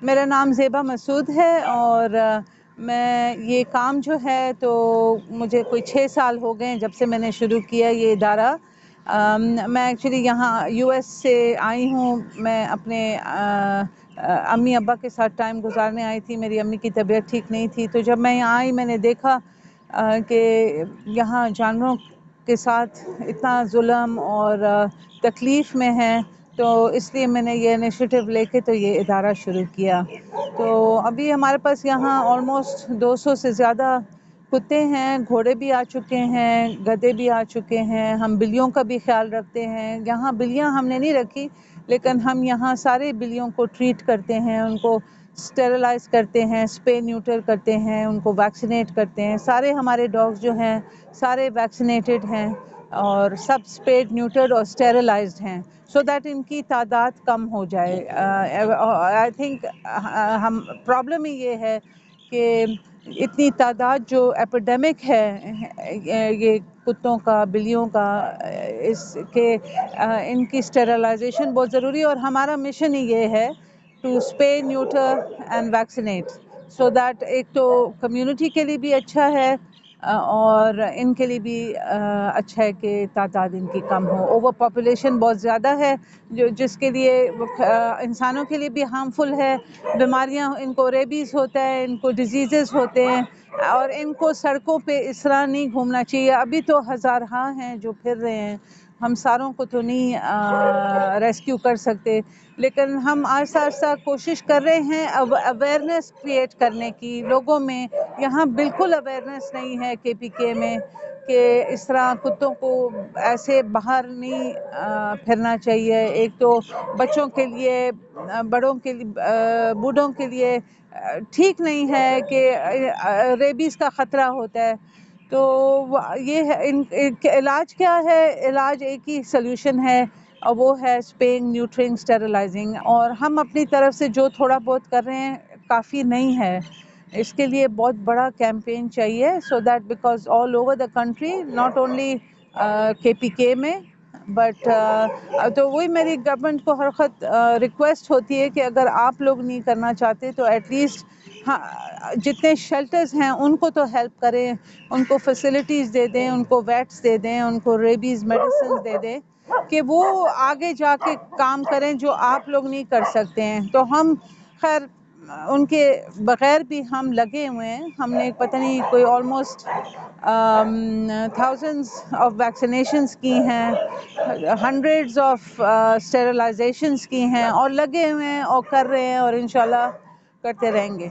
میرا نام زیبا مسعود ہے اور میں یہ کام جو ہے تو مجھے کوئی 6 سال ہو گئے ہیں جب سے میں نے شروع کیا یہ ادارہ۔ میں ایکچولی یہاں یو ایس سے آئی ہوں۔ میں اپنے امی ابا کے ساتھ ٹائم گزارنے آئی تھی۔ میری امی کی طبیعت ٹھیک نہیں تھی، تو جب میں یہاں آئی میں نے دیکھا کہ یہاں جانوروں کے ساتھ اتنا ظلم اور تکلیف میں ہے، تو اس لیے میں نے یہ انیشیٹو لے کے تو یہ ادارہ شروع کیا۔ تو ابھی ہمارے پاس یہاں آلموسٹ 200 سے زیادہ کتے ہیں، گھوڑے بھی آ چکے ہیں، گدھے بھی آ چکے ہیں۔ ہم بلیوں کا بھی خیال رکھتے ہیں۔ یہاں بلیاں ہم نے نہیں رکھی، لیکن ہم یہاں سارے بلیوں کو ٹریٹ کرتے ہیں، ان کو اسٹیرلائز کرتے ہیں، اسپے نیوٹر کرتے ہیں، ان کو ویکسینیٹ کرتے ہیں۔ سارے ہمارے ڈاگز جو ہیں سارے ویکسینیٹڈ ہیں اور سب اسپیڈ نیوٹرڈ اور اسٹیرلائزڈ ہیں، سو دیٹ ان کی تعداد کم ہو جائے۔ آئی تھنک ہم پرابلم ہی یہ ہے کہ اتنی تعداد جو ایپیڈیمک ہے یہ کتوں کا، بلیوں کا، اس کے ان کی اسٹیرلائزیشن بہت ضروری ہے، اور ہمارا مشن ہی یہ ہے to spay neuter and vaccinate, so that ایک تو کمیونٹی کے لیے بھی اچھا ہے اور ان کے لیے بھی اچھا ہے کہ تعداد ان کی کم ہو۔ اوور پاپولیشن بہت زیادہ ہے جس کے لیے انسانوں کے لیے بھی ہارمفل ہے۔ بیماریاں، ان کو ریبیز ہوتا ہے، ان کو ڈیزیزز ہوتے ہیں، اور ان کو سڑکوں پہ اس طرح نہیں گھومنا چاہیے۔ ابھی تو ہزارہا ہیں جو پھر رہے ہیں، ہم ساروں کو تو نہیں ریسکیو کر سکتے، لیکن ہم آہستہ آہستہ کوشش کر رہے ہیں اب اویئرنیس کریٹ کرنے کی لوگوں میں۔ یہاں بالکل اویئرنیس نہیں ہے KPK میں کہ اس طرح کتوں کو ایسے باہر نہیں پھرنا چاہیے۔ ایک تو بچوں کے لیے، بڑوں کے لیے، بوڑھوں کے لیے ٹھیک نہیں ہے کہ ریبیز کا خطرہ ہوتا ہے۔ تو یہ ہے ان علاج کیا ہے؟ علاج ایک ہی سلوشن ہے، اور وہ ہے اسپیئنگ، نیوٹرنگ، اسٹیرلائزنگ، اور ہم اپنی طرف سے جو تھوڑا بہت کر رہے ہیں کافی نہیں ہے۔ اس کے لیے بہت بڑا کیمپین چاہیے، so that because all over the country, not only KPK میں، بٹ تو وہی میری گورنمنٹ کو ہر وقت ریکویسٹ ہوتی ہے کہ اگر آپ لوگ نہیں کرنا چاہتے تو ایٹ لیسٹ جتنے شیلٹرز ہیں ان کو تو ہیلپ کریں، ان کو فیسلٹیز دے دیں، ان کو ویٹس دے دیں، ان کو ریبیز میڈیسنز دے دیں کہ وہ آگے جا کے کام کریں جو آپ لوگ نہیں کر سکتے ہیں۔ تو ہم خیر ان کے بغیر بھی ہم لگے ہوئے ہیں۔ ہم نے پتہ نہیں کوئی آلموسٹ تھاؤزنڈز آف ویکسینیشنز کی ہیں، ہنڈریڈز آف اسٹیرلائزیشنز کی ہیں، اور لگے ہوئے ہیں اور کر رہے ہیں، اور انشاءاللہ کرتے رہیں گے۔